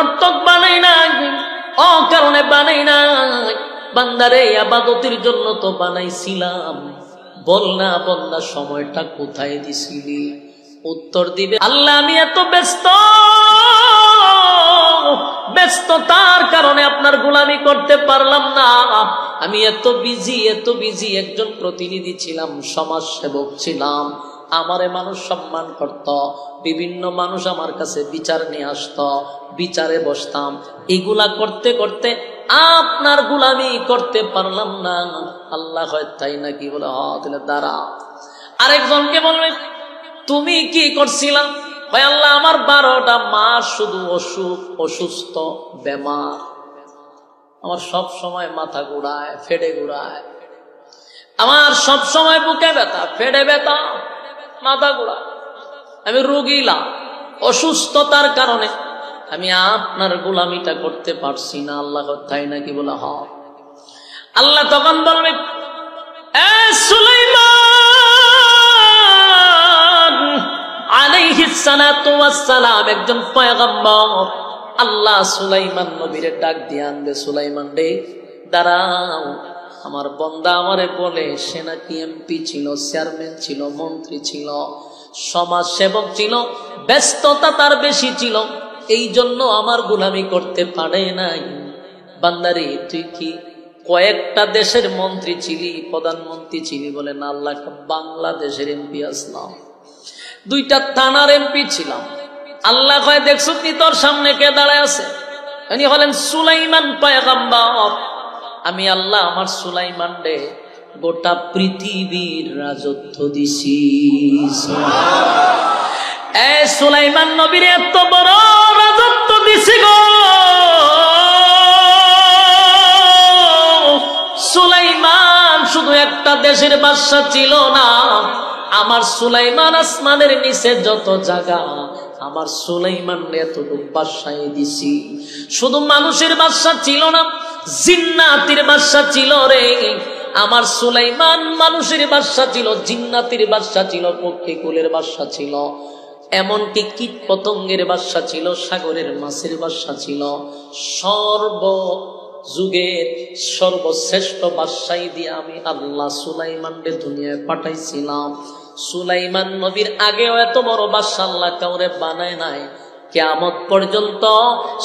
অনর্থক বানাই নাই, অকারণে বানাই নাই। বান্দারে ইবাদতের জন্য তো বানাইছিলাম, বল না বন্দা সময়টা কোথায় দিছিলি? উত্তর দিবে আল্লাহ আমি এত ব্যস্ততার কারণে আপনার গোলামি করতে পারলাম না। আমি এত বিজি একজন প্রতিনিধি ছিলাম, সমাজ সেবক ছিলাম। আমারে মানুষ সম্মান করত, বিভিন্ন মানুষ আমার কাছে বিচার নিয়ে আসত, বিচারে বসতাম। এগুলা করতে করতে আপনার গোলামি করতে পারলাম না। আল্লাহ হয় তাই নাকি? বলে তাহলে দাঁড়া। আরেকজনকে বলবে তুমি কি করছিলাম? ভাই আল্লাহ আমার 12টা মাস শুধু অসুস্থ বেমার, আমার সব সময় মাথা ঘুরায়, ফেডে ঘুরায়, আমার সব সময় বুকে ব্যথা, ফেডে ব্যথা, মাথা ঘুরায়। আমি রোগীলা, অসুস্থতার কারণে আমি আপনার গোলামিটা করতে পারছি না। আল্লাহ তাই নাকি? বলে হ। আল্লাহ তখন বলবে এ সুলাইমান আলাইহিস সালাতু ওয়াস সালাম, একজন পয়গম্বর। আল্লাহ সুলাইমান নবীরে ডাক দিয়ে আনবে, সুলাইমান রে দাঁড়াও, আমার বন্দা আমারে বলে সে নাকি এমপি ছিল, চেয়ারম্যান ছিল, মন্ত্রী ছিল, সমাজ সেবক ছিল, ব্যস্ততা তার বেশি ছিল, এই জন্য আমার গোলামি করতে পারে নাই। বান্দারে তুই কি কয়েকটা দেশের মন্ত্রী ছিলি, প্রধানমন্ত্রী ছিলি? বলে না আল্লাহ, বাংলাদেশের এমপি আসলাম, 2টা থানার এমপি ছিলাম। আল্লাহ কয় দেখছো কি তোর সামনে কে দাঁড়ায় আছে? উনি হলেন সুলাইমান পয়গম্বর। আমি আল্লাহ আমার সুলাইমান রে গোটা পৃথিবীর রাজত্ব দিছি। এ সুলাইমান নবীর এত বড় রাজত্ব দিছি গো। সুলাইমান শুধু একটা দেশের বাদশা ছিল না, আমার সুলাইমান আসমানের নিচে যত জায়গা, আমার সুলাইমান এতটুকু বাদশাই দিছি। শুধু মানুষের বাদশা ছিল না, জিন্নাতির বাদশা ছিল রে। আমার সুলাইমান মানুষের বাদশা ছিল, জিন্নাতির বাদশা ছিল, পক্ষীকুলের বাদশা ছিল, এমনকি কীট পতঙ্গের বাদশা ছিল, সাগরের মাছের বাদশা ছিল। সর্বযুগের সর্বশ্রেষ্ঠ বাদশাই দিয়ে আমি আল্লাহ সুলাইমানকে দুনিয়ায় পাঠাইছিলাম। সুলাইমান নবীর আগেও এত বড় বাদশা আল্লাহ কাউরে বানায় নাই। কিয়ামত পর্যন্ত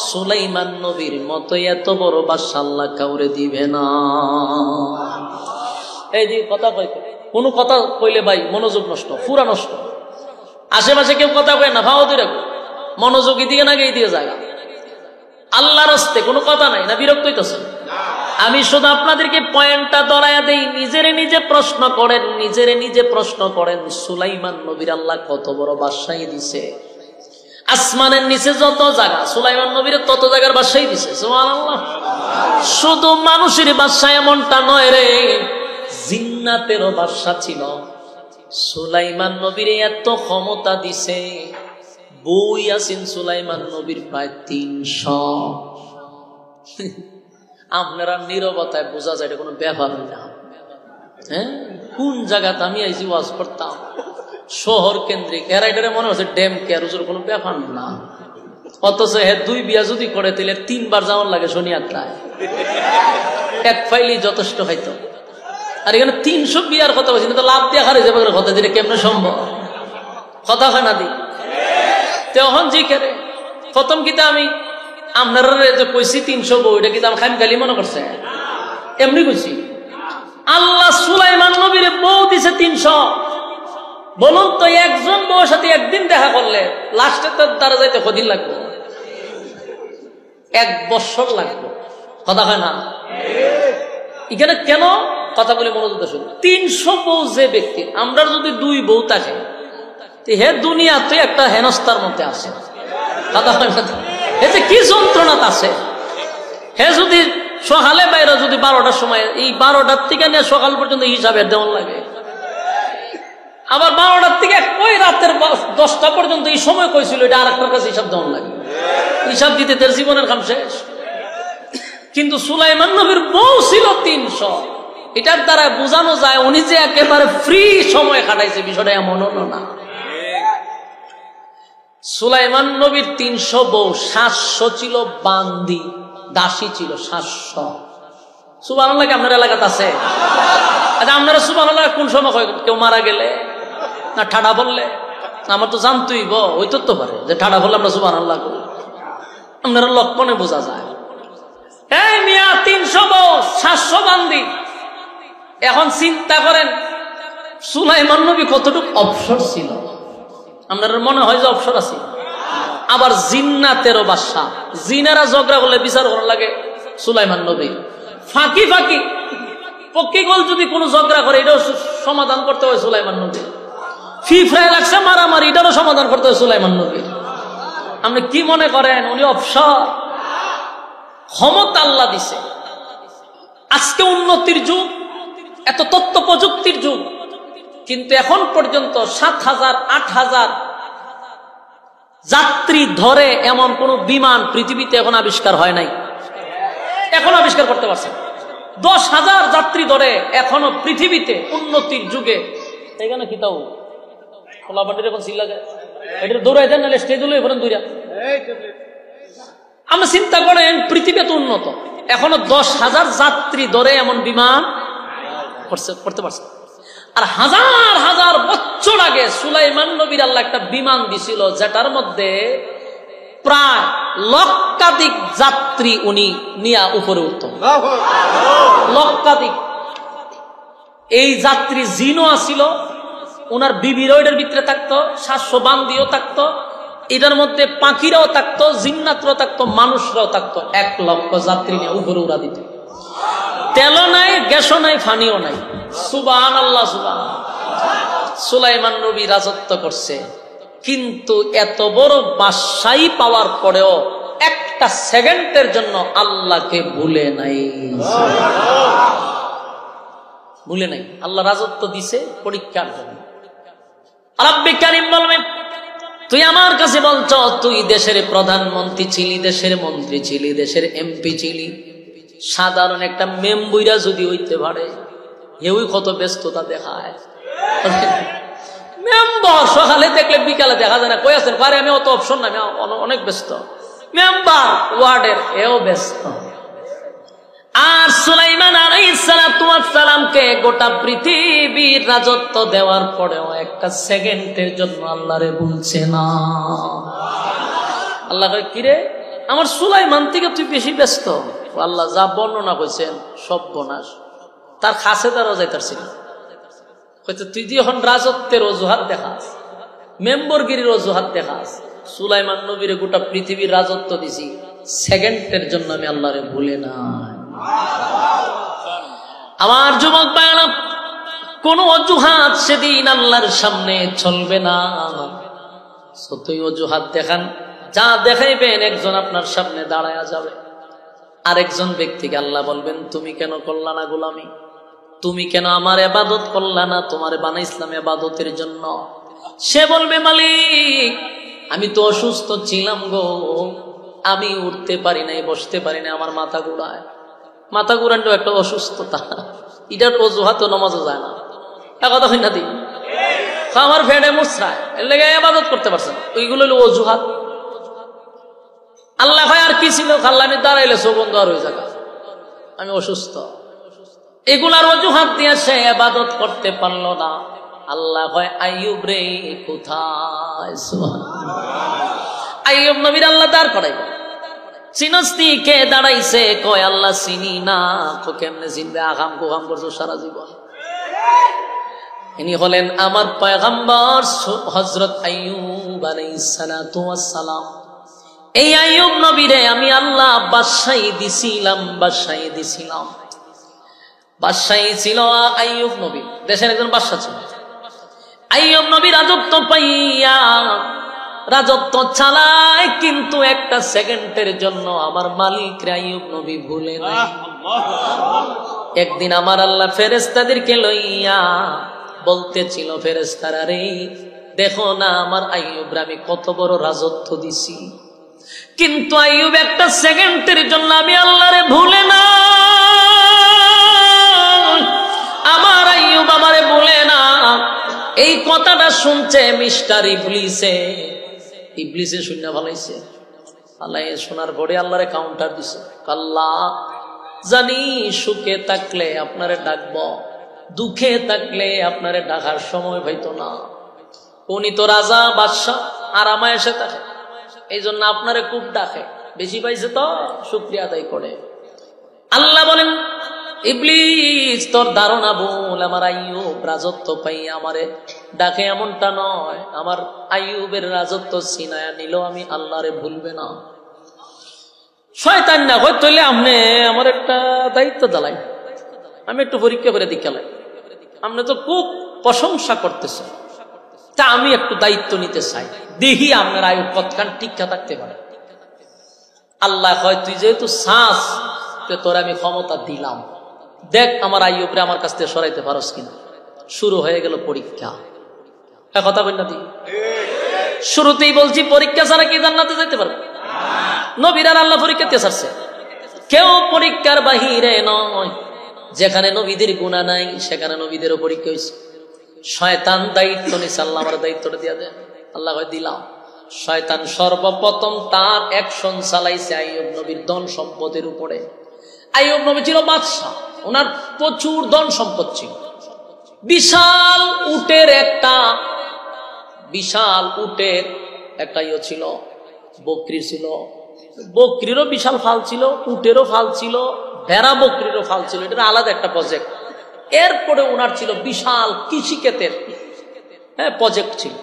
সুলাইমান নবীর মতো এত বড় বাদশা আল্লাহ কাউরে দিবে না। এই যে কথা কইতে, কোনো কথা কইলে ভাই মনোযোগ নষ্ট, পুরা নষ্ট। আশেপাশে কেউ কথা কয় না, ভাও দিয়ে রাখো, মনোযোগী দিয়ে না গিয়ে দিয়ে যায়। আল্লাহর হস্তে কোনো কথা নাই, না বিরক্ত হইতেছে? আমি শুধু আপনাদেরকে পয়েন্টটা ধরাইয়া দেই, নিজে প্রশ্ন করেন, নিজে প্রশ্ন করেন, সুলাইমান নবীর আল্লাহ কত বড় বাদশাহী দিছে। আসমানের নিচে যত জায়গা, সুলাইমান নবীর তত জায়গার বাদশাহী দিছে। সুবহানাল্লাহ। শুধু মানুষের বাদশা এমনটা নয় রে, জিন্নাতেরও বাদশা ছিল। সুলাইমান নবীর এত ক্ষমতা দিছে, বই আছেন সুলাইমান নবীর প্রায় 300। আপনারা নীরবতায় বোঝা যায় এটা কোনো ব্যাপার না। হ্যাঁ, কোন জায়গাতে আমি আইসি ওয়াজ করতাম, শহর কেন্দ্রিক, এরা এটা মনে হচ্ছে ড্যাম কেয়ারুজের কোনো ব্যাপার না। অথচ হ্যাঁ 2 বিয়া যদি করে তাহলে 3 বার যাওয়ার লাগে শনি আটটায়, এক ফাইলই যথেষ্ট হয়তো। আর এখানে 300 বিয়ার কথা বলছি না, তো লাভ দিয়ে হারে যাবে কথা দিলে কেমন সম্ভব? কথা হয় না দি তখন জি কেরে প্রথম কিতা আমি আপনারা যে কইছি 300 বউ, এটা কিন্তু আমি খালি মনে করছে, এমনি কইছি। আল্লাহ সুলাইমান নবীর বউ দিছে 300। বলুন তো একজন বউর সাথে একদিন দেখা করলে লাস্টে তো তারা যাইতে কদিন লাগবে? 1 বছর লাগবে। কথা হয় না? এখানে কেন কথা বলে মনোযোগ দেন। 300 বউ যে ব্যক্তি, আমরা যদি 2 বউ থাকে, হে দুনিয়াতে একটা হেনস্তার মধ্যে আছে। কথা হয় না? এতে কি যন্ত্রণা আছে। হে যদি সকালে বাইরে যদি 12টার সময়, এই 12টার থেকে নিয়ে সকাল পর্যন্ত হিসাবে দেওয়ার লাগে, আবার 12টার থেকে ওই রাতের 10টা পর্যন্ত এই সময় কইছিল, এটা আর একটার কাছে হিসাব দেওয়ার লাগে। হিসাব দিতে তার জীবনের কাম শেষ। কিন্তু সুলাইমান নবীর বউ ছিল 300। এটার দ্বারা বোঝানো যায় উনি যে একেবারে ফ্রি সময় কাটাইছে, বিষয়টা এমন হলো না। সুলাইমান নবীর 300 বউ, 700 ছিল বান্দি, দাসী ছিল 700। সুবহানাল্লাহ, কি আপনার এলাকাতে আছে? আচ্ছা, আপনারা সুবহানাল্লাহ কোন সময় হয়? কেউ মারা গেলে না ঠাডা বললে? আমার তো জানতেই ওই তো পারে যে ঠাডা বললে আমরা সুবহানাল্লাহ করি। আপনারা লক্ষণে বোঝা যায়। এই মিয়া, 300 বউ, 700 বান্দি। এখন চিন্তা করেন সুলাইমান নবী কতটুকু অবসর ছিল। আপনার মনে হয় যে অবসর আছে? আবার জিন্নাতেরও বাদশা, জিনারা ঝগড়া করলে বিচার করার লাগে সুলাইমান নবী। ফাঁকি ফাঁকি পক্ষীগল যদি কোনো ঝগড়া করে এটাও সমাধান করতে হয় সুলাইমান নবী। ফিফরায় লাগছে মারামারি, এটারও সমাধান করতে হয় সুলাইমান নবী। আপনি কি মনে করেন উনি অবসর? ক্ষমতা আল্লাহ দিছে। আজকে উন্নতির যুগ, এত তথ্য প্রযুক্তির যুগ, কিন্তু এখন পর্যন্ত 7,000 8,000 যাত্রী ধরে এমন কোন বিমান পৃথিবীতে এখন আবিষ্কার হয় নাই। এখন আবিষ্কার করতে পারছে। 10,000 যাত্রী ধরে এখনো পৃথিবীতে উন্নতির যুগে। এখানে কি তাও খোলা বান্ডির এখন সিল লাগে, এটা দৌড়াই দেন, নাহলে স্টেজ হলো এখন দূরা। আমরা চিন্তা করেন পৃথিবী তো উন্নত, এখনো 10,000 যাত্রী ধরে এমন বিমান করতে পারছে। আর হাজার হাজার বছর আগে সুলাইমান নবীর আল্লাহ একটা বিমান দিছিল, যেটার মধ্যে প্রায় লক্ষাধিক যাত্রী উনি নিয়ে উপরে উঠত। লক্ষাধিক। এই যাত্রী জিনও আসিল, ওনার বিবিরও এটার ভিতরে থাকতো, 700 বান্দিও থাকতো, এটার মধ্যে পাখিরাও থাকতো, জিন্নাতরাও থাকতো, মানুষরাও থাকতো। 1 লক্ষ যাত্রী নিয়ে উপরে উড়া দিত। তেলও নাই, গ্যাসও নাই, ফানিও নাই। সুবহানাল্লাহ, সুবহানাল্লাহ। সুলাইমান নবী রাজত্ব করছে, কিন্তু এত বড় বাদশাহী পাওয়ার পরেও একটা সেকেন্ডের জন্য আল্লাহকে ভুলে নাই। ভুলে নাই। আল্লাহ রাজত্ব দিছে পরীক্ষার জন্য। রাব্বে কারীম বলবেন, তুই আমার কাছে বলছ তুই দেশের প্রধানমন্ত্রী ছিলি, দেশের মন্ত্রী ছিলি, দেশের এমপি ছিলি। সাধারণ একটা মেম্বুইরা যদি হইতে পারে, এও কত ব্যস্ততা দেখায়। মেম্বার সকালে দেখলে বিকালে দেখা যায় না, কই আছেন? পারে আমি অত অপশন না, আমি অনেক ব্যস্ত। মেম্বার ওয়ার্ডের, এও ব্যস্ত। আর সুলাইমান আলাইহিস সালামকে গোটা পৃথিবীর রাজত্ব দেওয়ার পরেও একটা সেকেন্ডের জন্য আল্লাহরে ভুলছে না। আল্লাহ কয়, কিরে আমার সুলাইমান থেকে তুই বেশি ব্যস্ত? আল্লাহ যা বর্ণনা কইছেন সব বনাস। তার খাসে তারও যাইতারছিল। তুই যে এখন রাজত্বের অজুহাত দেখাস, মেম্বরগিরির অজুহাত দেখাস, সুলাইমান নবীর গোটা পৃথিবীর রাজত্ব দিছি, সেকেন্ডের জন্য আমি আল্লাহরে ভুলে নাই। আমার যুবক ভাইরা, কোন অজুহাত সেদিন আল্লাহর সামনে চলবে না। যতই অজুহাত দেখান, যা দেখাইবেন একজন আপনার সামনে দাঁড়ায়া যাবে। আরেকজন ব্যক্তিকে আল্লাহ বলবেন, তুমি কেন করলা না গোলামি? তুমি কেন আমার ইবাদত করলা না? তোমার বানাইছিলাম ইবাদতের জন্য। সে বলবে, মালিক আমি তো অসুস্থ ছিলাম গো, আমি উঠতে পারি নাই, বসতে পারি না, আমার মাথা ঘুরায়। মাথা ঘুরানো একটা অসুস্থতা, এটার অজুহাত নামাজও যায় না। কথা হয় না দিন, আমার ফেডে মুসরায়, এর লেগে ইবাদত করতে পারছেন, ওইগুলো হলো অজুহাত। আল্লাহ ভাই আর কি ছিল? খাল্লা আমি দাঁড়াইলে সৌবন্ধ আর হয়ে যাবে, আমি অসুস্থ। এগুলার অজুহাত দিয়ে সে ইবাদত করতে পারলো না। আল্লাহ কয়, আইয়ুব রে কোথায়? আইয়ুব নবীর আল্লাহ দাঁড় করাইবে। চিনস্তি কে দাঁড়াইছে? কয় আল্লাহ চিনি না। কেমনে চিনবে? আগাম গোগাম করছো সারা জীবন। ইনি হলেন আমার পয়গম্বর হযরত আইয়ুব আলাইহিস সালাতু ওয়াস সালাম। এই আইয়ুব নবীরে আমি আল্লাহ বাদশাহী দিছিলাম, বাদশাহী দিছিলাম। বাদশাহী ছিল আইয়ুব নবী, দেশের একজন বাদশা ছিল। আইয়ুব নবী রাজত্ব পাইয়া রাজত্ব চালায়, কিন্তু একটা সেকেন্ডের জন্য আমার মালিক আইয়ুব নবী ভুলে নাই। একদিন আমার আল্লাহ ফেরেশতাদেরকে লইয়া বলতেছিল, ফেরেশতারা রে দেখো না আমার আইয়ুবরে আমি কত বড় রাজত্ব দিছি, কিন্তু আইয়ুব একটা সেকেন্ডের জন্য আমি আল্লাহরে ভুলে না। আমার আইয়ুব আমারে ভুলে না। এই কথাটা শুনছে মিস্টার ইবলিসে, ইবলিসে শূন্য ভালাইছে। আল্লাহ শোনার পরে আল্লাহরে কাউন্টার দিছে, আল্লাহ জানি সুখে থাকলে আপনারে ডাকবো, দুঃখে থাকলে আপনারে ডাকার সময় হইতো না। উনি তো রাজা বাদশাহ আরামে এসে থাকে, এই জন্য আপনারে খুব ডাকে, বেশি পাইছে তো শুকরিয়া আদায় করে। আল্লাহ বলেন, ইবলিস তোর ধারণা ভুল, আমার আইয়ুব রাজত্ব পাই আমারে ডাকে এমনটা নয়, আমার আইয়ুবের রাজত্ব ছিনায়া নিল, আমি আল্লাহরে ভুলবে না। শয়তান না হইতে হইলে আপনি আমার একটা দায়িত্ব জ্বালাই, আমি একটু পরীক্ষা করে দেখালাই, আপনি তো খুব প্রশংসা করতেছেন, তা আমি একটু দায়িত্ব নিতে চাই, দেখি আপনার আয়ুব কতখান টিকা থাকতে পারে। আল্লাহ কয়, তুই যেহেতু শ্বাস, তোর আমি ক্ষমতা দিলাম, দেখ আমার আইয়ুবরে আমার কাছ থেকে সরাইতে পারস কিনা। শুরু হয়ে গেল পরীক্ষা। কথা বল না, তুই শুরুতেই বলছি পরীক্ষা ছাড়া কি জান্নাতে যেতে পারবে? নবীরা আল্লাহ পরীক্ষা দিয়ে ছাড়ছে, কেউ পরীক্ষার বাহিরে নয়। যেখানে নবীদের গুনাহ নাই সেখানে নবীদেরও পরীক্ষা হয়েছে। শয়তান দায়িত্ব নিছে, আল্লাহ আমার দায়িত্বটা দিয়ে দেন। আল্লাহ দিলাম। শয়তান সর্বপ্রথম তার অ্যাকশন চালাইছে আইয়ুব নবীর ধন সম্পদের উপরে। আইয়ুব নবী ছিল বাদশাহ, ওনার প্রচুর ধন সম্পদ ছিল। বিশাল উটের একটা ইয়ে ছিল, বকরি ছিল, বকরিরও বিশাল ফাল ছিল, উটেরও ফাল ছিল, ভেড়া বকরিরও ফাল ছিল, এটা আলাদা একটা প্রজেক্ট। এরপরে ওনার ছিল বিশাল কৃষিক্ষেতের প্রজেক্ট ছিল।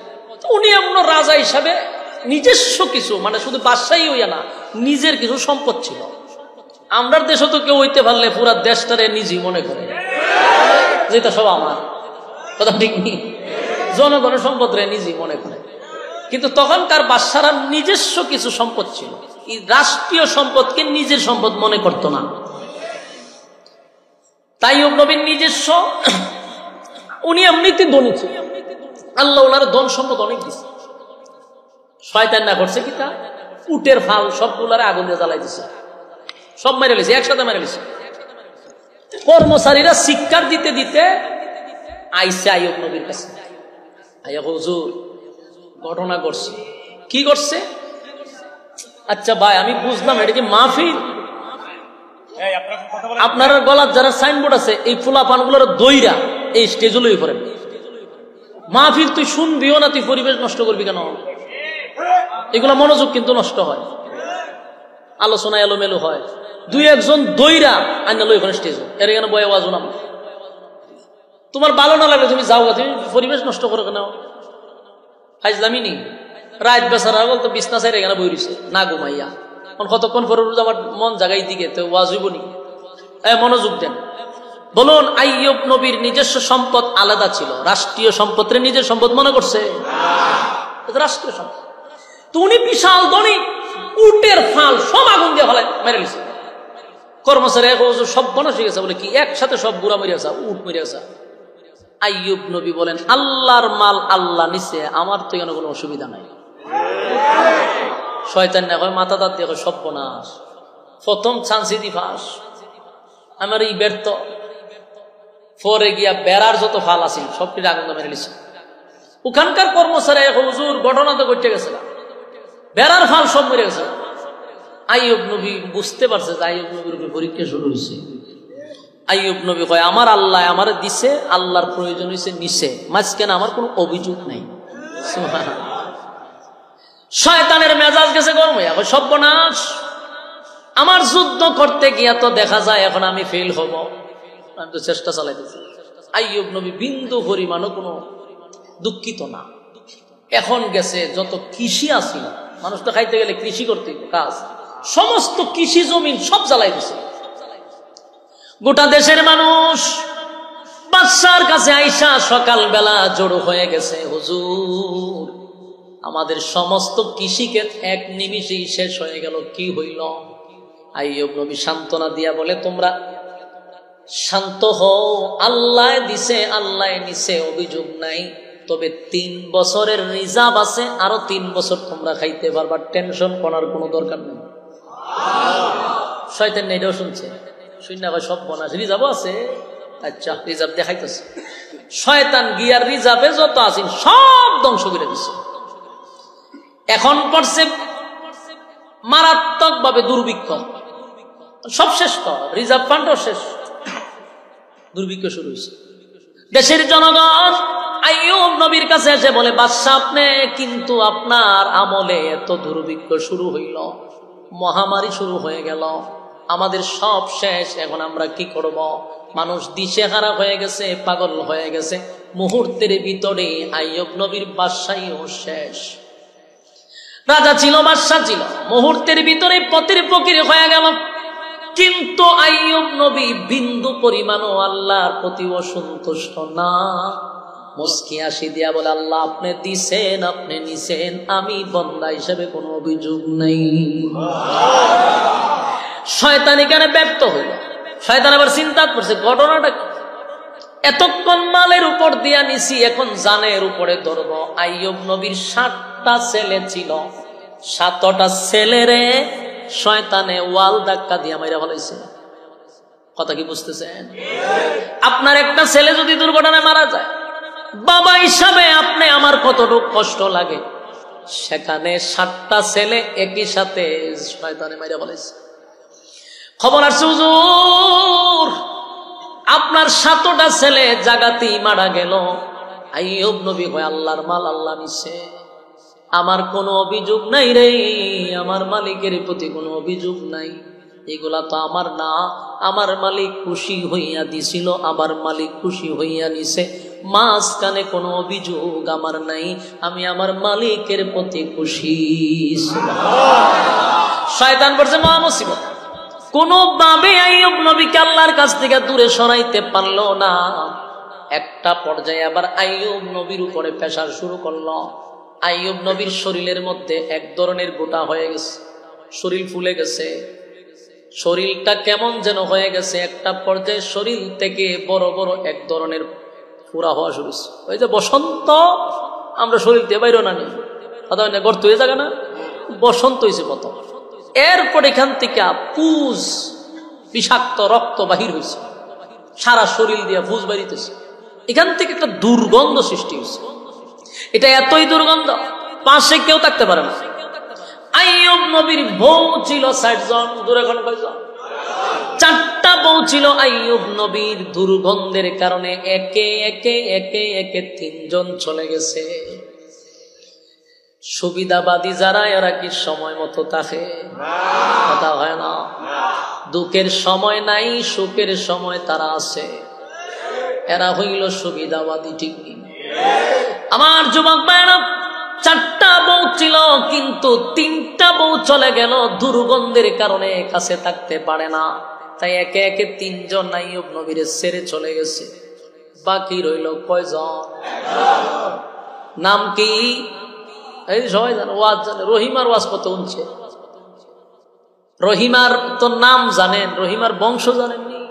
উনি এমন রাজা হিসাবে নিজস্ব কিছু, মানে শুধু বাদশাহী হইয়া না, নিজের কিছু সম্পদ ছিল। আমরা দেশে তো কেউ হইতে পারলে পুরা দেশটারে নিজেই মনে করে যেটা সব আমার, কথা ঠিক নেই, জনগণের সম্পদ রে নিজেই মনে করে। কিন্তু তখনকার বাদশারা নিজস্ব কিছু সম্পদ ছিল, এই রাষ্ট্রীয় সম্পদকে নিজের সম্পদ মনে করতো না। তাই নবীর নিজস্ব, উনি এমনিতে ধনী ছিল, আল্লাহ ওনার ধন সম্পদ অনেক দিচ্ছে। শয়তান না করছে কি, তা উটের ফাল সবগুলারে আগুন দিয়ে জ্বালাই দিছে, সব মেরে লিছে, একসাথে মেরে লিছে। কর্মচারীরা শিক্ষার দিতে দিতে আইসে আইয়ুব নবীর কাছে, আইয়া হুজুর ঘটনা করছে। কি করছে? আচ্ছা ভাই আমি বুঝলাম এটা কি মাহফিল? আপনার গলার যারা সাইনবোর্ড আছে এই ফুলা পানগুলোর দইরা এই স্টেজে লই করেন। মাহফিল তুই শুনবিও না, তুই পরিবেশ নষ্ট করবি কেন? এগুলা মনোযোগ কিন্তু নষ্ট হয়, আলোচনা এলোমেলো হয়। দুই একজন দইরা আইনা লই করেন স্টেজে, এর এখানে বয়ে আওয়াজ না। তোমার ভালো না লাগলে তুমি যাও, তুমি পরিবেশ নষ্ট করো কেন? ফাইজলামি রাত বেচারা বলতো বিছনা চাই এখানে বই রয়েছে না ঘুমাইয়া, কতক্ষণ পরে আমার মন জাগাই দিকে তো ওয়াজ হইব নি? মনোযোগ দেন। বলুন, আইয়ুব নবীর নিজস্ব সম্পদ আলাদা ছিল, রাষ্ট্রীয় সম্পদের নিজের সম্পদ মনে করছে? রাষ্ট্রীয় সম্পদ। তো উনি বিশাল ধনী, উটের ফাল সব আগুন দিয়ে ফেলায় মেরে লিছে। কর্মচারী সব বনস হয়ে গেছে, বলে কি একসাথে সব বুড়া মরিয়াছে, উট মরিয়াছে। আইয়ুব নবী বলেন, আল্লাহর মাল আল্লাহ নিছে, আমার তো এখানে কোনো অসুবিধা নাই। শয়তান না কয়, মাথা দাঁত দিয়ে সর্বনাশ, প্রথম চান্সি দি ফাঁস, আমার এই ব্যর্থ। পরে গিয়া বেড়ার যত ফাল আছে সবটির আগুন মেরে লিছে। ওখানকার কর্মচারী হুজুর ঘটনা তো ঘটে গেছে, বেড়ার ফাল সব মরে গেছে। আইয়ুব নবী বুঝতে পারছে যে আইয়ুব নবীর উপর পরীক্ষা শুরু হয়েছে। আইয়ুব নবী কয়, আমার আল্লাহ আমার দিছে, আল্লাহর প্রয়োজন হয়েছে নিছে, মাঝখানে আমার কোনো অভিযোগ নাই। শয়তানের মেজাজ গেছে গরম হইয়া, সর্বনাশ, আমার যুদ্ধ করতে গিয়া তো দেখা যায় এখন আমি ফেল হব, আমি তো চেষ্টা চালাইতেছি। আইয়ুব নবী বিন্দু পরিমাণও কোনো দুঃখিত না। এখন গেছে যত কৃষি আছিল, মানুষ তো খাইতে গেলে কৃষি করতে কাজ, সমস্ত কৃষি জমিন সব জ্বালাই দিছে। গোটা দেশের মানুষ বাদশার কাছে আইসা সকালবেলা জড়ো হয়ে গেছে, হুজুর আমাদের সমস্ত কৃষিক্ষেত এক নিমিষেই শেষ হয়ে গেল, কি হইল? আইয়ুব নবী সান্ত্বনা দিয়া বলে, তোমরা শান্ত হও, আল্লাহ দিছে আল্লাহ নিছে, অভিযোগ নাই, তবে 3 বছরের রিজার্ভ আছে, আরো 3 বছর তোমরা খাইতে পারবা, টেনশন করার কোনো দরকার নেই। শয়তান এটাও শুনছে, শুনে ভাই সব বনাস রিজার্ভ আছে, আচ্ছা রিজার্ভ দেখাইতেছে। শয়তান গিয়ার রিজার্ভে যত আছেন সব ধ্বংস করে দিচ্ছে। এখন পড়ছে মারাত্মক ভাবে দুর্ভিক্ষ, সব শেষ তো, রিজার্ভ ফান্ডও শেষ, দুর্ভিক্ষ শুরু হয়েছে। দেশের জনগণ আইয়ুব নবীর কাছে এসে বলে, বাদশাহ আপনি কিন্তু আপনার আমলে এত দুর্ভিক্ষ শুরু হইল, মহামারী শুরু হয়ে গেল, আমাদের সব শেষ, এখন আমরা কি করব? মানুষ দিশেহারা হয়ে গেছে, পাগল হয়ে গেছে। মুহূর্তের ভিতরে আইয়ুব নবীর বাদশাহীও শেষ। রাজা ছিল, বাদশাহ ছিল, মুহূর্তের ভিতরে পথের ফকির হয়ে গেল। কিন্তু আইয়ুব নবী বিন্দু পরিমাণও আল্লাহর প্রতি অসন্তুষ্ট না। মুস্কি হাসি দিয়া বলে, আল্লাহ আপনি দিছেন, আপনি নিছেন, আমি বান্দা হিসেবে কোনো অভিযোগ নাই। শয়তান এখানে ব্যর্থ হইল। শয়তান আবার চিন্তা করছে ঘটনাটা কি, এতক্ষণ মালের উপর দিয়া নিছি, এখন জানের উপরে ধরব। আইয়ুব নবীর 7টা ছেলে ছিল, 7টা ছেলেরে শয়তানে ওয়াল ধাক্কা দিয়া মাইরা ফেলাইছে। কথা কি বুঝতেছেন? আপনার একটা ছেলে যদি দুর্ঘটনায় মারা যায়, বাবা হিসাবে আপনি আমার কতটুকু কষ্ট লাগে, সেখানে 7টা ছেলে একই সাথে শয়তানে মাইরা ফেলাইছে। খবর আসছে হুজুর আপনার 7টা ছেলে জাগাতেই মারা গেল। আইয়ুব নবী কয়, আল্লাহর মাল আল্লাহ নিছে, আমার কোনো অভিযোগ নাই রে, আমার মালিকের প্রতি কোনো অভিযোগ নাই, এগুলা তো আমার না, আমার মালিক খুশি হইয়া দিছিল, আমার মালিক খুশি হইয়া নিছে, মাঝখানে কোনো অভিযোগ আমার নাই, আমি আমার মালিকের প্রতি খুশি। শয়তান বলছে মহা মুসিবত, কোনোভাবে আইয়ুব নবীকে আল্লাহর কাছ থেকে দূরে সরাইতে পারলো না। একটা পর্যায়ে আবার আইয়ুব নবীর উপরে প্রেসার শুরু করলো। আইয়ুব নবীর শরীরের মধ্যে এক ধরনের গোটা হয়ে গেছে, শরীর ফুলে গেছে, শরীরটা কেমন যেন হয়ে গেছে। একটা পর্যায়ে শরীর থেকে বড় বড় এক ধরনের ফুরা হওয়া শুরু হয়েছে। ওই যে বসন্ত, আমরা শরীর দিয়ে বাইরে না নি, কথা হয় না, গর্ত হয়ে যাবে না, বসন্ত হয়েছে কত। এরপর এখান থেকে পুজ, বিষাক্ত রক্ত বাহির হয়েছে, সারা শরীর দিয়ে পুজ বাড়িতেছে, এখান থেকে একটা দুর্গন্ধ সৃষ্টি হয়েছে। এটা এতই দুর্গন্ধ, পাশে কেউ থাকতে পারে না। আইয়ুব নবীর বউ ছিল 60 জন, দূরে কোন কয়জন? 4টা বউ ছিল আইয়ুব নবীর। দুর্গন্ধের কারণে একে একে একে একে 3 জন চলে গেছে। সুবিধাবাদী যারা, এরা কি সময় মতো থাকে? কথা হয় না। দুঃখের সময় নাই, সুখের সময় তারা আছে, এরা হইল সুবিধাবাদী। ঠিক নেই আমার যুবক ভাইরা? 4টা বউ ছিল, কিন্তু 3টা বউ চলে গেল দুর্গন্ধের কারণে, কাছে থাকতে পারে না, তাই একে একে 3 জন আইয়ুব নবীর ছেড়ে চলে গেছে। বাকি রইল কয়জন? নাম কি? এই সবাই জানে, ওয়াজ জানে, রহিমার ওয়াজ কত উনছে। রহিমার তো নাম জানেন, রহিমার বংশ জানেননি?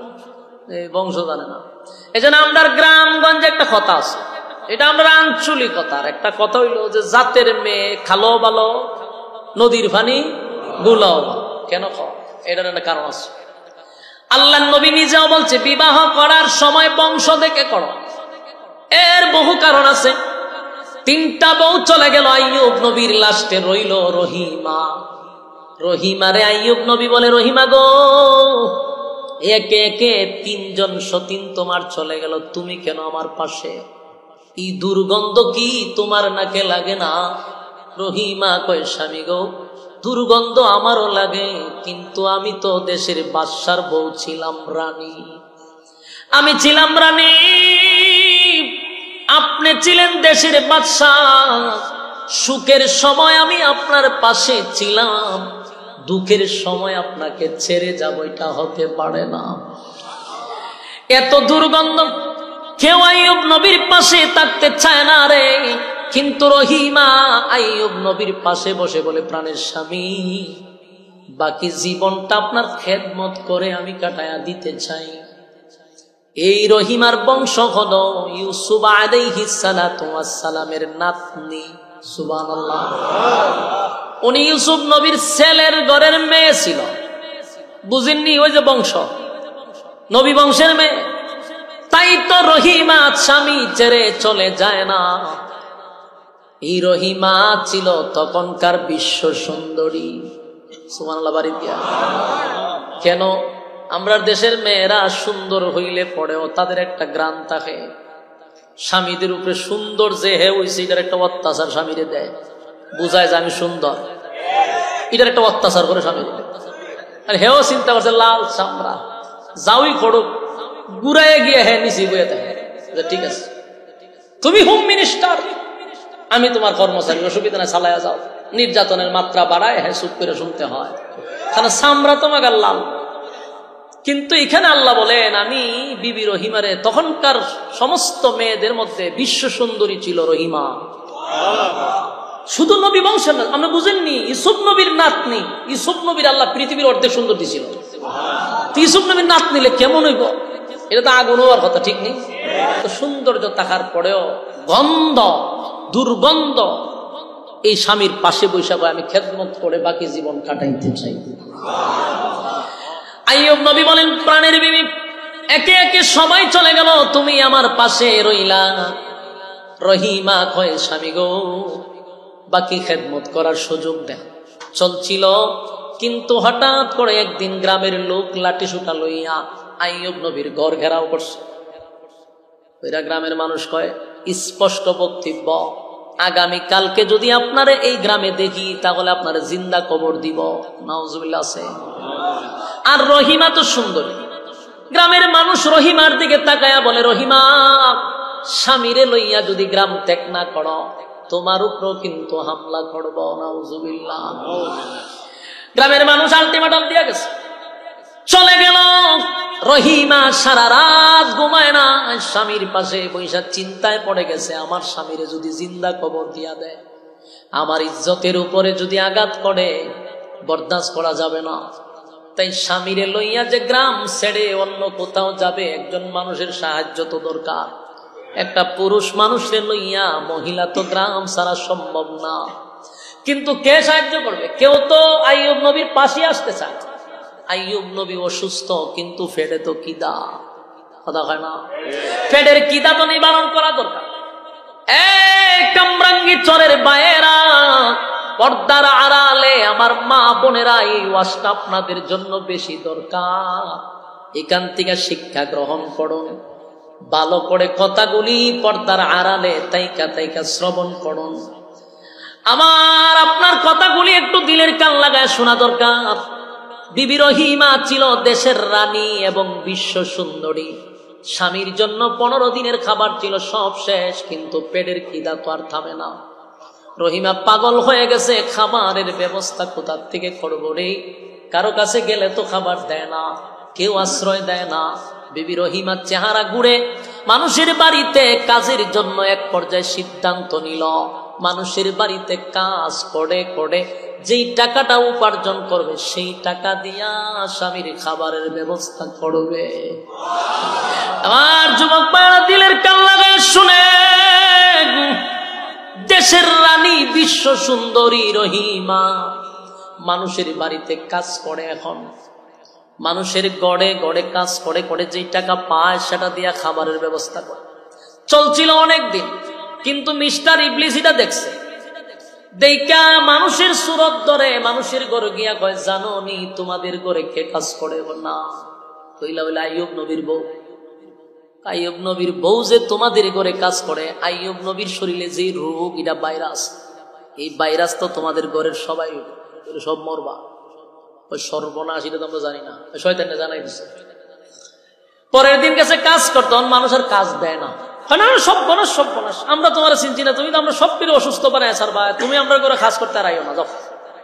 এই বংশ জানে না। এই জন্য আমরা গ্রামগঞ্জে একটা কথা আছে, এটা আমরা আঞ্চলিকতার একটা কথা হইল যে জাতের মেয়ে খালো ভালো, নদীর পানি গুলাও ভালো। কেন খাওয়া? এটার একটা কারণ আছে। আল্লাহ নবী নিজেও বলছে, বিবাহ করার সময় বংশ দেখে করো। এর বহু কারণ আছে। 3টা বউ চলে গেল, আইয়ুব নবীর লাস্টে রইল রহিমা। রহিমারে আইয়ুব নবী বলে, রহিমা গো, একে একে 3 জন সতীন তোমার চলে গেল, তুমি কেন আমার পাশে? এই দুর্গন্ধ কি তোমার নাকে লাগে না? রহিমা কয়, স্বামী গো, দুর্গন্ধ আমারও লাগে, কিন্তু আমি তো দেশের বাদশার বউ ছিলাম, রানী। আমি ছিলাম রানী, আপনি ছিলেন দেশের বাদশাহ। সুখের সময় আমি আপনার পাশে ছিলাম, দুঃখের সময় আপনাকে ছেড়ে যাব, এটা হতে পারে না। এত দুর্গন্ধ, কেউ আইয়ুব নবীর পাশে থাকতে চায় না রে। কিন্তু রহিমা আইয়ুব নবীর পাশে বসে বলে, প্রাণের স্বামী, বাকি জীবনটা আপনার খেদমত করে আমি কাটায়া দিতে চাই। এই রহিমার বংশ হলো ইউসুফ আলাইহিস সালাতু ওয়াস সালামের নাতনি। সুবহানাল্লাহ। উনি ইউসুফ নবীর ছেলের ঘরের মেয়ে ছিল, বুঝেননি? ওই যে বংশ, নবী বংশের মেয়ে। তাই তো রহিমা স্বামী ছেড়ে চলে যায় না। এই রহিমা ছিল তখনকার বিশ্ব সুন্দরী। সুবহানাল্লাহ বাড়ি দিয়া। কেন আমরা দেশের মেয়েরা সুন্দর হইলে পড়েও তাদের একটা গ্রাম থাকে, স্বামীদের উপরে সুন্দর যে হে হইছে এটার একটা অত্যাচার স্বামীরে দেয়, বুঝায় যে আমি সুন্দর, এটার একটা অত্যাচার করে স্বামীরে। আর হেও চিন্তা করছে লাল চামড়া যাওই করুক, গুড়ায় গিয়ে হ্যাঁ নিচে বইয়ে থাকে, ঠিক আছে তুমি হোম মিনিস্টার, আমি তোমার কর্মচারী, অসুবিধা না, চালায়া যাও। নির্যাতনের মাত্রা বাড়ায়, হ্যাঁ চুপ করে শুনতে হয়, কারণ চামড়া তোমাকে লাল। কিন্তু এখানে আল্লাহ বলেন আমি বিবি রহিমারে, তখনকার সমস্ত মেয়েদের মধ্যে বিশ্ব সুন্দরী ছিল রহিমা। শুধু নবী বংশের না, আমরা বুঝেননি ইউসুফ নবীর নাতনি, ইউসুফ নবীর আল্লাহ পৃথিবীর অর্ধেক সুন্দর দিছিল, ইউসুফ নবীর নাত নিলে কেমন হইব? এটা তো আগুন হওয়ার কথা, ঠিক নেই? তো সৌন্দর্য থাকার পরেও গন্ধ, দুর্গন্ধ, এই স্বামীর পাশে বৈশাখ আমি খেদমত করে বাকি জীবন কাটাইতে চাই। আইয়ুব নবী বলেন প্রাণের বিবি, একে একে সবাই চলে গেল, তুমি আমার পাশে রইলা। রহিমা কয় স্বামী গো, বাকি খেদমত করার সুযোগ দেয়। চলছিল, কিন্তু হঠাৎ করে একদিন গ্রামের লোক লাঠি সুটা লইয়া আইয়ুব নবীর ঘর ঘেরাও করছে। ওইরা গ্রামের মানুষ কয় স্পষ্ট বক্তব্য, আগামী কালকে যদি আপনারে এই গ্রামে দেখি তাহলে আপনার জিন্দা কবর দিব। নাউজুবিল্লাহ আছে। আর রহিমা তো সুন্দরী, গ্রামের মানুষ রহিমার দিকে তাকায়া বলে রহিমা, স্বামীরে লইয়া যদি গ্রাম ত্যাগ না করো তোমার উপরও কিন্তু হামলা করব। নাউজুবিল্লাহ। গ্রামের মানুষ আলটিমেটাম দিয়ে গেছে, চলে গেল। রহিমা সারা রাত ঘুমায় না, স্বামীর পাশে বৈশা চিন্তায় পড়ে গেছে, আমার স্বামীরে যদি জিন্দা কবর দিয়া দেয়, আমার ইজ্জতের উপরে যদি আঘাত করে, বরদাস্ত করা যাবে না। তাই স্বামীরে লইয়া যে গ্রাম ছেড়ে অন্য কোথাও যাবে, একজন মানুষের সাহায্য তো দরকার। একটা পুরুষ মানুষের লইয়া মহিলা তো গ্রাম ছাড়া সম্ভব না। কিন্তু কে সাহায্য করবে? কেউ তো আইয়ুব নবীর পাশে আসতে চায়। আইয়ুব নবী অসুস্থ, কিন্তু ফেডে তো কিদা, কথা হয় না? ফেডের কিদা তো নিবারণ করা দরকার। কামরাঙ্গি চরের বায়েরা, পর্দার আড়ালে আমার মা বোনেরা, এই ওয়াজটা আপনাদের জন্য বেশি দরকার। এখান থেকে শিক্ষা গ্রহণ করুন, ভালো করে কথাগুলি পর্দার আড়ালে তাইকা তাইকা শ্রবণ করুন। আমার আপনার কথাগুলি একটু দিলের কান লাগায় শোনা দরকার। বিবি রহিমা ছিল দেশের রানী এবং বিশ্ব সুন্দরী। স্বামীর জন্য 15 দিনের খাবার ছিল সব শেষ, কিন্তু পেটের খিদা তো আর থামে না। রহিমা পাগল হয়ে গেছে, খাবারের ব্যবস্থা কোথা থেকে করবো রে? কারো কাছে গেলে তো খাবার দেয় না, কেউ আশ্রয় দেয় না। বিবি রহিমার চেহারা ঘুরে মানুষের বাড়িতে কাজের জন্য এক পর্যায়ে সিদ্ধান্ত নিল, মানুষের বাড়িতে কাজ করে করে যেই টাকাটা উপার্জন করবে সেই টাকা দিয়া স্বামীর খাবারের ব্যবস্থা করবে। আমার যুবক ভাইরা দিলের কান লাগায় শুনে, দেশের রানী বিশ্ব সুন্দরী রহিমা মানুষের বাড়িতে কাজ করে, এখন মানুষের গড়ে গড়ে কাজ করে করে যেই টাকা পায় সেটা দিয়া খাবারের ব্যবস্থা করে। চলছিল অনেক দিন, কিন্তু মিস্টার ইবলিস এটা দেখছে, দেখা মানুষের সুরত ধরে মানুষের ঘরে গিয়া কয়, জানো নি তোমাদের ঘরে কে কাজ করে? না। কইলা বলে আইয়ুব নবীর বউ। আইয়ুব নবীর বউ যে তোমাদের ঘরে কাজ করে, আইয়ুব নবীর শরীরে যে রোগ, এটা ভাইরাস, এই ভাইরাস তো তোমাদের ঘরের সবাই সব মরবা। ওই সর্বনাশ, এটা তো আমরা জানি না, শয়তানে জানাই দিচ্ছে। পরের দিন গেছে কাজ করতে, মানুষের কাজ দেয় না। সর্বনাশ সর্বনাশ, আমরা তোমার চিনছি না, তুমি তো আমরা সব কিছু অসুস্থ বানায় স্যার ভাই, তুমি আমরা করে কাজ করতে আর আইও না, যাও,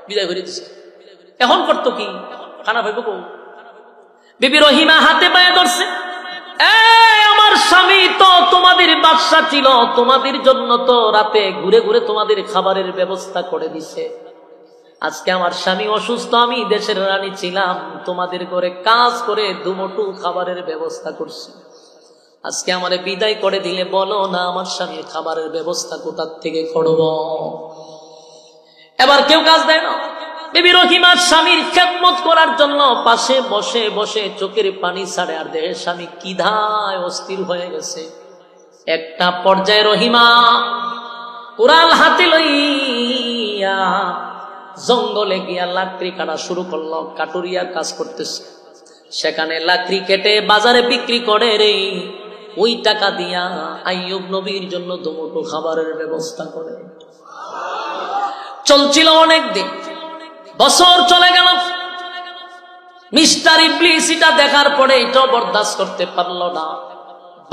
বিদায় করে দিচ্ছে। এখন করতো কি? খানা ভাইব কো? বিবি রহিমা হাতে পায়ে ধরছে, আমার স্বামী তো তোমাদের বাদশা ছিল, তোমাদের জন্য তো রাতে ঘুরে ঘুরে তোমাদের খাবারের ব্যবস্থা করে দিছে। আজকে আমার স্বামী অসুস্থ, আমি দেশের রানী ছিলাম, তোমাদের ঘরে কাজ করে দুমুঠো খাবারের ব্যবস্থা করছি। আজকে আমারে বিদায় করে দিলে বলো না আমার স্বামীর খাবারের ব্যবস্থা কোথার থেকে করব? এবার কেউ কাজ দেয় না। বিবি রহিমা স্বামীর খেদমত করার জন্য পাশে বসে বসে চোখের পানি ছাড়ে, আর দেখে স্বামী কিধায় অস্থির হয়ে গেছে। একটা পর্যায়ে রহিমা কুড়াল হাতে লইয়া জঙ্গলে গিয়া লাকড়ি কাটা শুরু করলো। কাটুরিয়া কাজ করতেছে, সেখানে লাকড়ি কেটে বাজারে বিক্রি করে রে। ওই টাকা দিয়া আইয়ুব নবীর জন্য দুমুঠো খাবারের ব্যবস্থা করে। চলছিল অনেক দিন, বছর চলে গেল। মিস্টার ইবলিস এটা দেখার পরে এটাও বরদাস্ত করতে পারল না।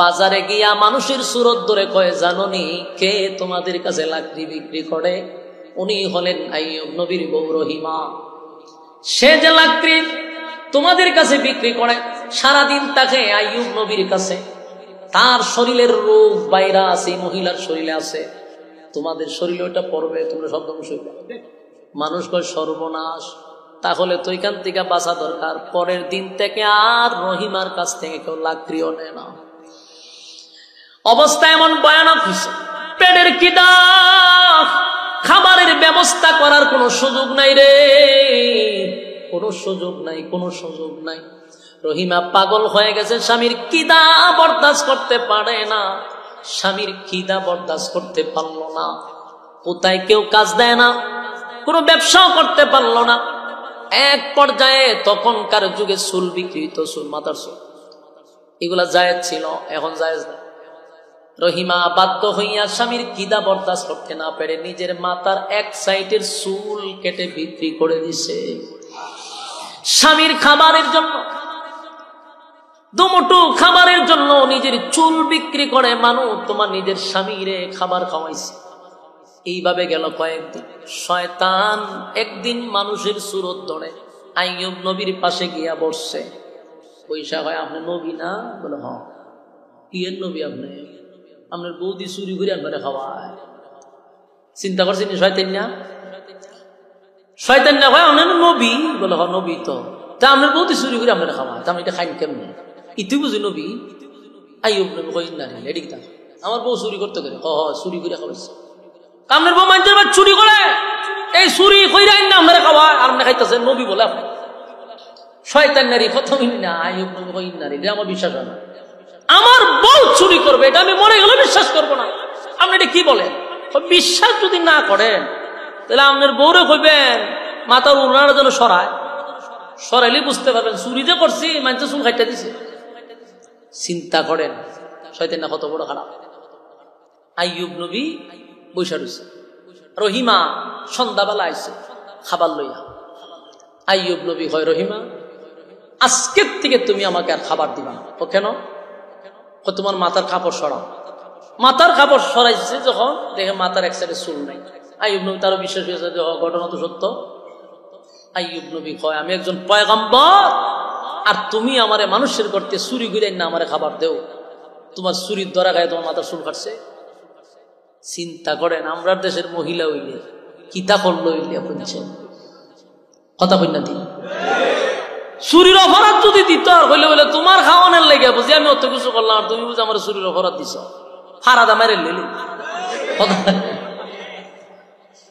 বাজারে গিয়া মানুষের সুরত ধরে কয়ে, জানোনি কে তোমাদের কাছে লাকড়ি বিক্রি করে? উনি হলেন আইয়ুব নবীর বউ রহিমা। সে যে লাকড়ি তোমাদের কাছে বিক্রি করে, সারাদিন তাকে আইয়ুব নবীর কাছে। তার শরীরের রোগ বাইরা আছে, মহিলার শরীরে আছে, তোমাদের শরীরে ওটা পড়বে, তোমরা সব ধ্বংস হইবে। মানুষ কয় সর্বনাশ, তাহলে তো এখান থেকে বাঁচা দরকার। পরের দিন থেকে আর রহিমার কাছ থেকে কেউ লাকড়িও নেয় না। অবস্থা এমন ভয়ানক হয়েছে, পেটের খিদা, খাবারের ব্যবস্থা করার কোনো সুযোগ নাই রে, কোনো সুযোগ নাই, কোনো সুযোগ নাই। রহিমা পাগল হয়ে গেছে, স্বামীর খিদা বরদাস্ত করতে পারে না, স্বামীর খিদা বরদাস্ত করতে পারলো না। কোথায় কেউ কাজ দেয় না, কোনো ব্যবসাও করতে পারলো না। এক পর্যায়ে তখনকার যুগে চুল বিক্রি হতো, চুল, মাথার চুল, এগুলা জায়েজ ছিল, এখন জায়েজ না। রহিমা বাধ্য হইয়া স্বামীর খিদা বরদাস্ত করতে না পেরে নিজের মাথার এক সাইডের চুল কেটে বিক্রি করে দিছে স্বামীর খাবারের জন্য। দুমুঠো খাবারের জন্য নিজের চুল বিক্রি করে মানুষ তোমার নিজের স্বামীরে খাবার খাওয়াইছে। এইভাবে গেল কয়েকদিন। শয়তান একদিন মানুষের সুরত ধরে আইয়ুব নবীর পাশে গিয়া বসছে। পয়সা হয়, আপনি নবী না? বলে হ। কি এর নবী আপনি? আপনার বৌদি চুরি করে আপনারা খাওয়ায়। চিন্তা করছেন শয়তান না? শয়তান না হয় আপনার নবী? বলে হ নবী তো। তা আপনার বৌদি চুরি করে আপনারা খাওয়ায়, তা আমি এটা খাইন কেমনি? ইতি বুঝি নবী? আইয়ুব নবী কই না রে, এদিক তা আমার বউ চুরি করতে করে। হ চুরি করে খাওয়াইছে। আপনার বউ মানতে চুরি করে, এই চুরি কইরা না আপনারা খাওয়ায়, আর আপনি খাইতেছেন নবী বলে আপনি। শয়তান নারী কথা না, আইয়ুব নবী কই না রে, আমার বিশ্বাস হয় না। আমার বউ চুরি করবে এটা আমি মরে গেলে বিশ্বাস করবো না। আপনি এটা কি বলেন? বিশ্বাস যদি না করেন তাহলে আপনার বউরে কইবেন মাথার উড়ানোর জন্য সরায়, সরাইলে বুঝতে পারবেন চুরি যে করছি, মানুষের চুল খাইটা দিছে। চিন্তা করেন শয়তান না কত বড় খারাপ। আইয়ুব নবী বৈশা রয়েছে, রহিমা সন্ধ্যাবেলা আইছে খাবার লইয়া। আইয়ুব নবী হয়, রহিমা আজকের থেকে তুমি আমাকে আর খাবার দিবা না। ও কেন? তোমার মাথার কাপড় সরাও। মাথার কাপড় সরাইছে যখন দেখে মাথার এক সাইডে চুল নাই। আইয়ুব নবী তারও বিশ্বাস হয়েছে যে ঘটনা তো সত্য। আইয়ুব নবী কয়, আমি একজন পয়গম্বর, আর তুমি আমারে মানুষের করতে চুরি করে না আমারে খাবার দেও, তোমার চুরির ধরা গায়ে তোমার মাথার চুল কাটছে। চিন্তা করেন আমরা দেশের মহিলা হইলে কিতা করলো হইলে বুঝছেন কথা কই না? দিন চুরির অপরাধ যদি দিত আর হইলে হইলে তোমার খাওয়ানোর লেগে বুঝি আমি অত কিছু করলাম, আর তুমি বুঝি আমার চুরির অপরাধ দিছ। ফারাদা মেরে লিলি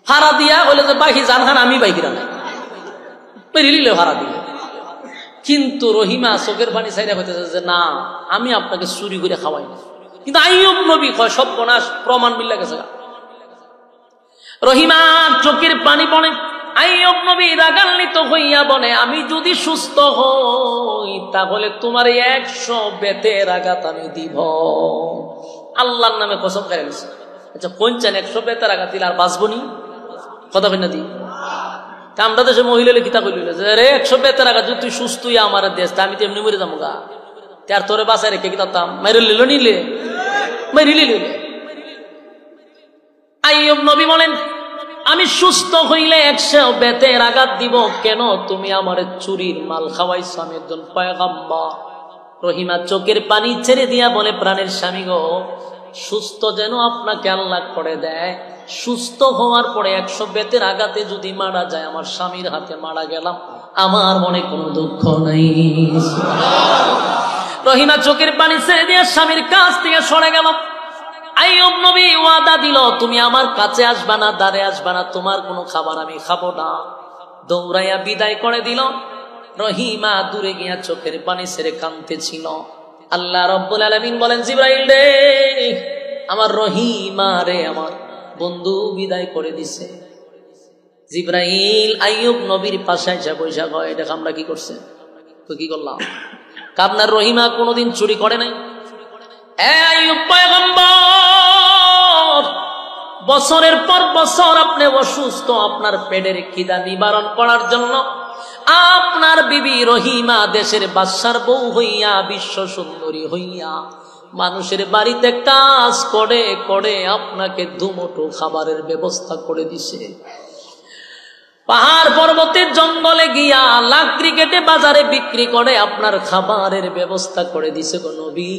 ফারা দিয়া হইলে যে বাকি জানখান আমি বাইকিরা নাই মেরে লিলে ফারা দিলে। কিন্তু রহিমা চোখের পানি চাইরা হইতেছে যে না, আমি আপনাকে চুরি করে খাওয়াই না। কিন্তু আইয়ুব নবী কয় সর্বনাশ, প্রমাণ মিল্লা গেছে। রহিমা চোখের পানি পড়ে। আইয়ুব নবী রাগান্বিত হইয়া বলে, আমি যদি সুস্থ হই তাহলে তোমার 100 বেতের আঘাত আমি দিব। আল্লাহর নামে কসম খাইয়া গেছে। আচ্ছা পঞ্চান 100 বেতের আঘাত দিলে আর বাঁচবনি? কথা কই না? দি আমরা দেশে মহিলা কিতা কইল যে রে 100 বেতের আঘাত যদি তুই সুস্থ হইয়া আমার দেশ, আমি তো এমনি মরে যাবো গা, তার তোরে বাঁচাই রেখে কিতাম মাইরে লিল নিলে মাইরে লিলে। আইয়ুব নবী বলেন, আমি সুস্থ হইলে 100 বেতের আঘাত দিব। কেন? তুমি আমার চুরির মাল খাওয়াইছো, আমি একজন পয়গম্বর। রহিমা চোখের পানি ছেড়ে দিয়া বলে, প্রাণের স্বামী গো, সুস্থ যেন আপনাকে আল্লাহ করে দেয়। সুস্থ হওয়ার পরে 100 বেতের আঘাতে যদি মারা যায়, আমার স্বামীর হাতে মারা গেলাম, আমার মনে কোনো দুঃখ নাই। রহিমা চোখের পানি ছেড়ে দিয়া স্বামীর কাছ থেকে সরে গেল। আইয়ুব নবী ওয়াদা দিল, তুমি আমার কাছে আসবা না, দ্বারে আসবা না, তোমার কোনো খাবার আমি খাবো না। দৌড়াইয়া বিদায় করে দিল। রহিমা দূরে গিয়া চোখের পানি ছেড়ে কাঁদতেছিল। আল্লাহ রাব্বুল আলামিন বলেন, জিবরাইল রে, আমার রহিমা রে, আমার বন্ধু বিদায় করে দিছে। জিবরাইল আইয়ুব নবীর পাশে এসে বৈশা কয়, এটা আমরা কি করছে, তো কি করলাম? আপনার রহিমা কোনোদিন চুরি করে নাই। আইয়ুব পয়গম্বর, বছরের পর বছর আপনি অসুস্থ, আপনার পেটের খিদা নিবারণ করার জন্য আপনার বিবি রহিমা দেশের বাদশার বউ হইয়া, বিশ্ব সুন্দরী হইয়া মানুষের বাড়িতে কাজ করে করে আপনাকে দুমুঠো খাবারের ব্যবস্থা করে দিছে। পাহাড় পর্বতের জঙ্গলে গিয়া লাকড়ি কেটে বাজারে বিক্রি করে আপনার খাবারের ব্যবস্থা করে দিছে গো নবী।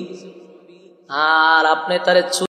আর আপনি তারে